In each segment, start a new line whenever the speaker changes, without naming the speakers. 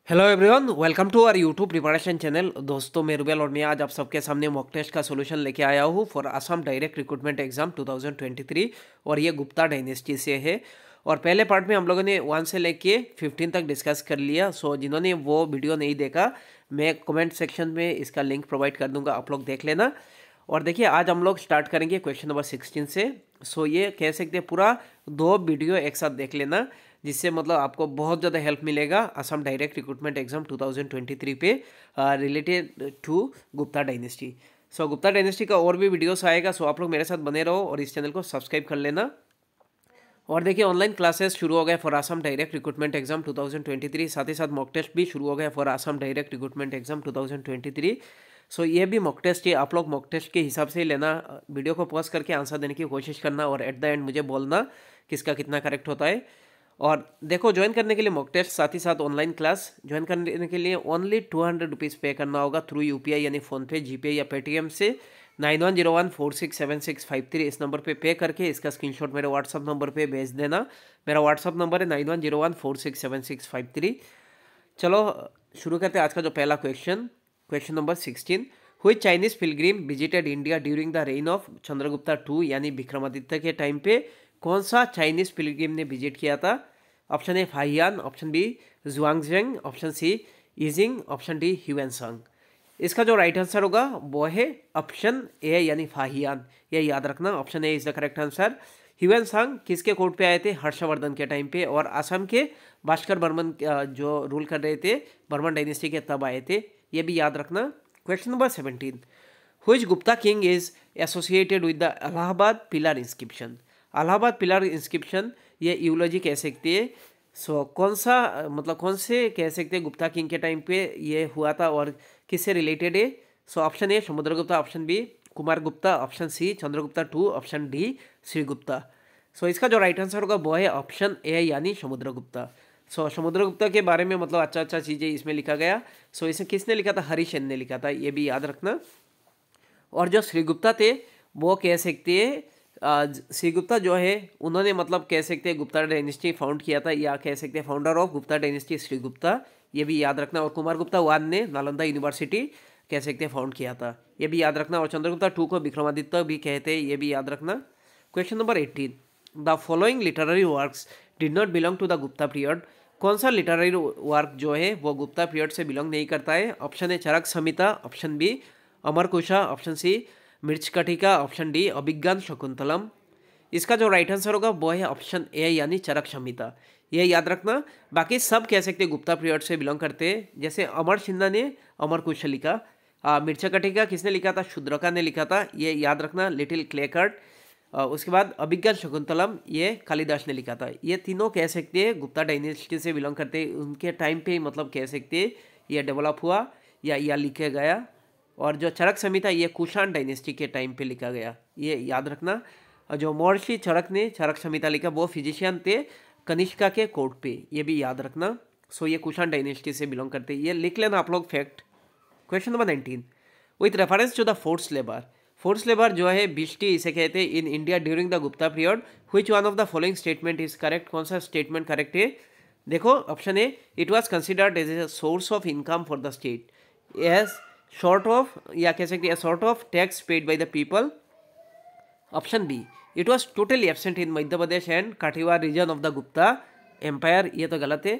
Hello everyone, welcome to our YouTube preparation channel. दोस्तों, मैं रुबेल और मैं आज आप सबके सामने मॉक टेस्ट का सॉल्यूशन लेके आया हूँ for Assam direct recruitment exam 2023 और ये गुप्ता डायनेस्टी से है। और पहले पार्ट में हम लोगों ने 1 से लेके 15 तक डिस्कस कर लिया। सो जिन्होंने वो वीडियो नहीं देखा, मैं कमेंट सेक्शन में इसका लिंक प्रोवाइड कर दूंगा, आप लोग देख लेना। और देखिए, आज हम लोग स्टार्ट करेंगे क्वेश्चन नंबर 16 से। सो ये कह सकते हैं पूरा 2 वीडियो एक साथ देख लेना, जिससे मतलब आपको बहुत ज़्यादा हेल्प मिलेगा असम डायरेक्ट रिक्रूटमेंट एग्जाम 2023 पे related to Gupta dynasty. So Gupta dynasty का और भी वीडियोस आएगा, सो आप लोग मेरे साथ बने रहो और इस चैनल को सब्सक्राइब कर लेना। और देखिए, ऑनलाइन क्लासेस शुरू हो गए for Assam direct recruitment exam 2023, साथ ही साथ मॉक टेस्ट भी शुरू हो गया for Assam direct recruitment exam 2023। सो ये भी मॉक टेस्ट है, आप लोग मॉक टेस्ट के हिसाब से ही लेना। वीडियो को पॉज करके आंसर देने की कोशिश करना और एट द एंड मुझे बोलना किसका कितना करेक्ट होता है। और देखो, ज्वाइन करने के लिए मॉक टेस्ट साथ ही साथ ऑनलाइन क्लास ज्वाइन करने के लिए ओनली 200 रुपीज़ पे करना होगा थ्रू यूपीआई यानी फ़ोनपे, जीपे या पेटीएम से 9101467653 इस नंबर पे करके इसका स्क्रीनशॉट मेरे व्हाट्सअप नंबर पे भेज देना। मेरा व्हाट्सअप नंबर है 9101467653। चलो शुरू करते हैं आज का जो पहला क्वेश्चन नंबर 16। हुई Chinese Pilgrim visited India during the rain of Chandragupta II यानी विक्रमादित्य के टाइम पे कौन सा चाइनीज पिलग्रिम ने विजिट किया था? Option A Fahien, option B Xuanzang, option C Itsing, option D Hiuen Tsang. इसका जो राइट आंसर होगा वो है ऑप्शन ए यानी फाहियान। ये याद रखना, option A is the correct answer. Hiuen Tsang किसके कोर्ट पे आए थे? हर्षवर्धन के टाइम पे। और असम के भास्कर बर्मन जो रूल कर रहे थे बर्मन डायनेस्टी के, तब आए थे। ये भी याद रखना। Question number 17। Which Gupta king is associated with the Allahabad pillar inscription? Allahabad pillar inscription ये यूलॉजी कह सकती है। सो कौन सा मतलब कौन से कह सकते हैं गुप्ता किंग के टाइम पे ये हुआ था और किससे रिलेटेड है? So option A Samudragupta, option B Kumar Gupta, option C Chandragupta II, option D Srigupta. So इसका जो राइट आंसर होगा वो है ऑप्शन ए यानी समुद्रगुप्ता। सो समुद्रगुप्ता के बारे में मतलब अच्छा चीज़ें इसमें लिखा गया। सो इसे किसने लिखा था? हरिसेन ने लिखा था, ये भी याद रखना। और जो श्रीगुप्ता थे वो कह सकते हैं श्रीगुप्ता जो है उन्होंने मतलब कह सकते हैं गुप्ता डायनेस्टी फाउंड किया था, या कह सकते हैं फाउंडर ऑफ गुप्ता डायनेस्टी श्रीगुप्ता, ये भी याद रखना। और कुमार गुप्ता I ने नालंदा यूनिवर्सिटी कह सकते हैं फाउंड किया था, ये भी याद रखना। और चंद्रगुप्ता II को विक्रमादित्य भी कहते हैं, ये भी याद रखना। Question number 18। The following literary works did not belong to the Gupta period? कौन सा लिटरेरी वर्क जो है वो गुप्ता पीरियड से बिलोंग नहीं करता है? Option A Charaka Samhita, option B Amarakosha, option C Mrichchhakatika, option D Abhijnana Shakuntalam. इसका जो राइट आंसर होगा वो है ऑप्शन ए यानी चरक संहिता, ये याद रखना। बाकी सब कह सकते हैं गुप्ता पीरियड से बिलोंग करते हैं, जैसे अमर सिन्हा ने अमरकोश लिखा, मृच्छकटिका किसने लिखा था? शूद्रका ने लिखा था, ये याद रखना। लिटिल क्लेकर्ट, उसके बाद अभिज्ञान शकुंतलम ये कालिदास ने लिखा था। ये तीनों कह सकते हैं गुप्ता डायनेस्टी से बिलोंग करते हैं, उनके टाइम पे मतलब कह सकते हैं ये डेवलप हुआ या लिखा गया। और जो चरक संहिता ये कुषाण डायनेस्टी के टाइम पे लिखा गया, ये याद रखना। और जो महर्षि चरक ने चरक संहिता लिखा वो फिजिशियन थे कनिष्का के कोर्ट पे, ये भी याद रखना। सो ये कुषाण डायनेस्टी से बिलोंग करते हैं, ये लिख लेना आप लोग fact. Question number 19। With reference to the force labour जो है बिस्टी इसे कहते हैं in India during the Gupta period, which one of the following statement is correct? कौन सा स्टेटमेंट करेक्ट है? देखो, option A it was considered as a source of income for the state as short of, या कह सकते हैं sort of tax paid by the people. Option B it was totally absent in Madhya Pradesh and Kathiawar region of the Gupta empire, ये तो गलत है।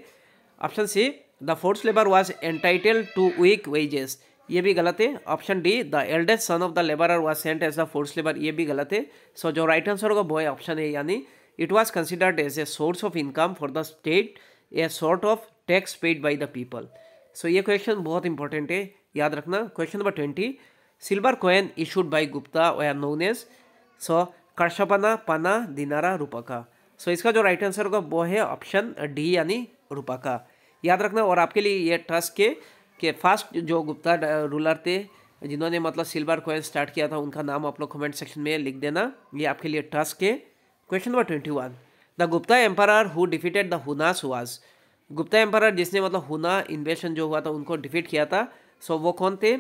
Option C the force labour was entitled to week wages, ये भी गलत है। Option D the eldest son of the labourer was sent as the force labour, ये भी गलत है। सो जो राइट आंसर होगा वो है ऑप्शन है यानी it was considered as a source of income for the state a sort of tax paid by the people. So ये क्वेश्चन बहुत इंपॉर्टेंट है, याद रखना। Question number 20। Silver coin issued by Gupta were known as Karshapana, पना, दिनारा, रूपका। सो इसका जो right answer होगा वो है ऑप्शन डी यानी रूपका, याद रखना। और आपके लिए ये टास्क है कि फर्स्ट जो गुप्ता रूलर थे जिन्होंने मतलब सिल्वर कॉइन स्टार्ट किया था उनका नाम आप लोग कमेंट सेक्शन में लिख देना, ये आपके लिए टास्क है। Question number 21। The Gupta empire who defeated the Hunas was? Gupta empire जिसने मतलब हुना इन्वेशन जो हुआ था उनको डिफीट किया था, सो वो कौन थे?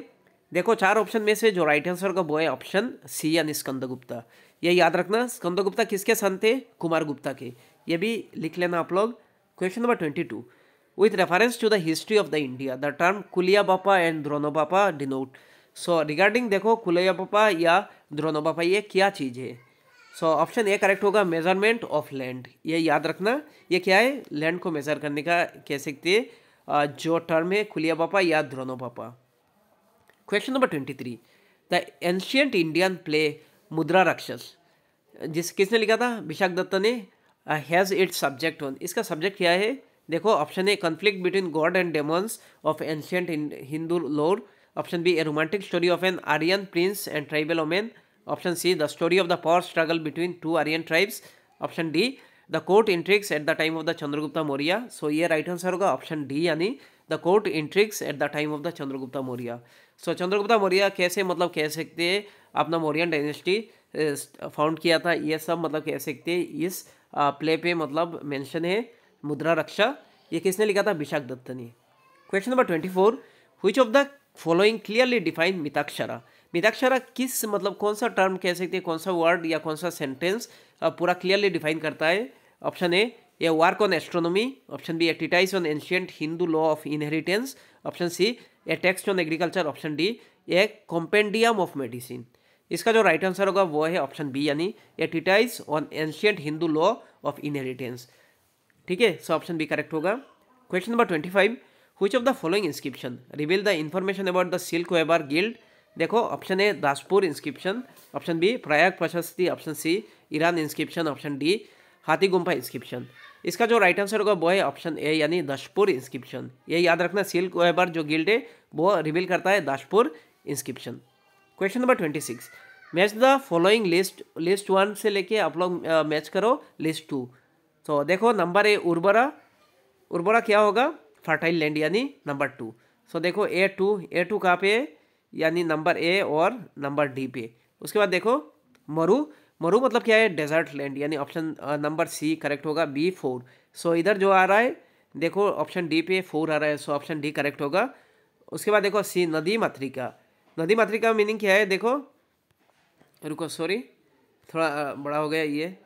देखो, 4 ऑप्शन में से जो राइट आंसर का वो है ऑप्शन सी यानी स्कंदगुप्ता, ये याद रखना। स्कंदगुप्ता किसके सन थे? कुमार गुप्ता के, ये भी लिख लेना आप लोग। Question number 22। with reference to the history of the India. The term Kuliyapapa and Dronapapa denote. So regarding देखो कुलियापापा या द्रोणोपापा ये क्या चीज़ है? सो ऑप्शन ए करेक्ट होगा मेजरमेंट ऑफ लैंड। ये याद रखना, ये क्या है? लैंड को मेजर करने का कह सकते हैं जो टर्म है कुलियापापा या Dronavapa. Question number 23, the ancient Indian play Mudra Rakshasa किसने लिखा था? विशाख दत्त ने। हैज़ इट्स सब्जेक्ट ऑन, इसका सब्जेक्ट क्या है? देखो option A conflict between god and demons of ancient Hindu lore. Option B a romantic story of an Aryan prince and tribal women. Option C the story of the power struggle between two Aryan tribes. Option D the court intrigues at the time of the Chandragupta Maurya. So ये right answer होगा option D, यानी the court intrigues at the time of the Chandragupta Maurya. So Chandragupta Maurya कैसे मतलब कह सकते हैं अपना Mauryan dynasty found किया था, ये सब मतलब कह सकते हैं इस प्ले पे मतलब मेंशन है। मुद्रा रक्षा ये किसने लिखा था? विशाख दत्त ने। Question number 24, which of the following clearly define Mitakshara. Mitakshara किस मतलब कौन सा टर्म कह सकते हैं, कौन सा वर्ड या कौन सा सेंटेंस पूरा क्लियरली डिफाइन करता है? Option A work on astronomy. Option B a treatise on ancient Hindu law of inheritance. Option C a text on agriculture. Option D a compendium of medicine. इसका जो राइट आंसर होगा वो है option B, यानी a treatise on ancient Hindu law of inheritance. ठीक है, so option B correct होगा। Question number 25, which of the following inscription reveal the information about the silk weaver guild. देखो option A Daspur inscription. Option B Prayag Prashasti. Option C Eran inscription. Option D Hathigumpha inscription. इसका जो right answer होगा वो है option ए, यानी Daspur inscription. ये याद रखना, सिल्क वेबर जो गिल्ड है वो रिवील करता है Daspur inscription. Question number 26, match the following list 1 से लेके आप लोग मैच करो लिस्ट 2। तो देखो नंबर ए उर्वरा क्या होगा? फर्टाइल लैंड, यानी नंबर 2। सो देखो ए टू कहाँ पे है? यानी नंबर ए और नंबर डी पे। उसके बाद देखो मरु मतलब क्या है? डेजर्ट लैंड, यानी ऑप्शन नंबर सी करेक्ट होगा। B4। सो इधर जो आ रहा है देखो ऑप्शन डी पे 4 आ रहा है, सो ऑप्शन डी करेक्ट होगा। उसके बाद देखो सी नदी मातृका मीनिंग क्या है? देखो रुको, सॉरी थोड़ा बड़ा हो गया ये।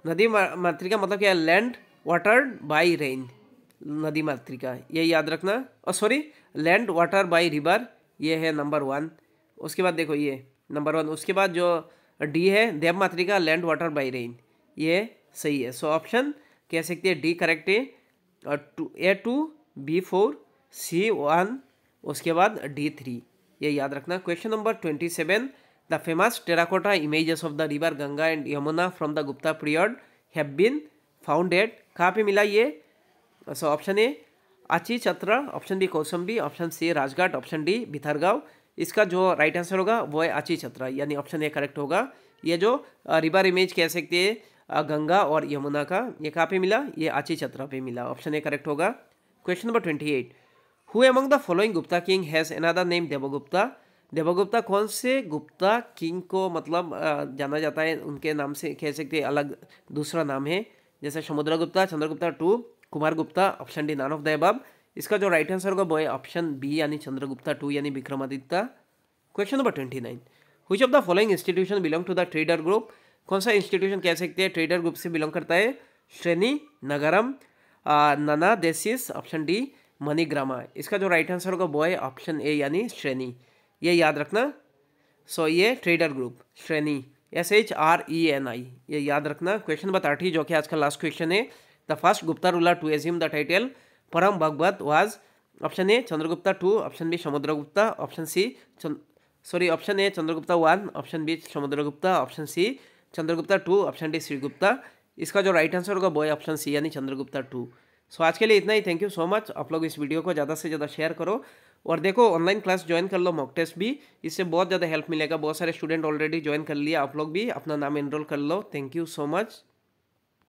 नदी मातृका मतलब क्या है? लैंड वाटर्ड बाय रेन, नदी मातृका, ये याद रखना। और sorry land water by river, ये है नंबर 1। उसके बाद देखो ये नंबर 1। उसके बाद जो डी है देव मातृका, लैंड वाटर बाय रेन, ये सही है। सो ऑप्शन कह सकते हैं डी करेक्ट है। A2 B4 C1 उसके बाद D3, ये याद रखना। Question number 27, the famous terracotta images of the river Ganga and Yamuna from the Gupta period have been found at, कहाँ पे मिला ये? So option A Ahichchhatra. Option B Kausambi. Option C Rajghat. Option D Bhitargaon. इसका जो राइट आंसर होगा वो है आची चत्रा, यानी ऑप्शन ए करेक्ट होगा। ये जो रिवर इमेज कह सकते हैं गंगा और यमुना का, ये कहाँ पे मिला? ये आची चत्रा पे मिला। ऑप्शन ए करेक्ट होगा। Question number 28, who among the following Gupta king has another name Devagupta. Devagupta कौन से गुप्ता किंग को मतलब जाना जाता है, उनके नाम से कह सकते हैं अलग दूसरा नाम है, जैसे Samudragupta, Chandragupta 2, Kumaragupta. Option D none of the above. इसका जो राइट आंसर होगा वो है ऑप्शन बी, यानी चंद्रगुप्ता 2 यानी Vikramaditya. Question number 29, which of the following institution belong to the trader group. कौन सा इंस्टीट्यूशन कह सकते हैं ट्रेडर ग्रुप से बिलोंग करता है? श्रेणी नगरम, नना देसिस। Option D मणिग्रामा। इसका जो राइट आंसर होगा वो है ऑप्शन ए, यानी श्रेणी, ये याद रखना। सो ये ट्रेडर ग्रुप श्रेणी SHRENI, ये याद रखना। क्वेश्चन नंबर 30 जो कि आज का लास्ट क्वेश्चन है, the first Gupta ruler to assume the title Parama Bhagavata was. Option A Chandragupta 2। Option B Samudragupta. Option A Chandragupta 1। Option B Samudragupta. Option C Chandragupta 2। Option D Shrigupta. इसका जो राइट आंसर होगा वो है ऑप्शन सी, यानी चंद्रगुप्ता 2। सो आज के लिए इतना ही। Thank you so much. आप लोग इस वीडियो को ज़्यादा से ज़्यादा शेयर करो और देखो ऑनलाइन क्लास ज्वाइन कर लो, मॉक टेस्ट भी, इससे बहुत ज़्यादा हेल्प मिलेगा। बहुत सारे स्टूडेंट ऑलरेडी ज्वाइन कर लिया, आप लोग भी अपना नाम एनरोल कर लो। Thank you so much.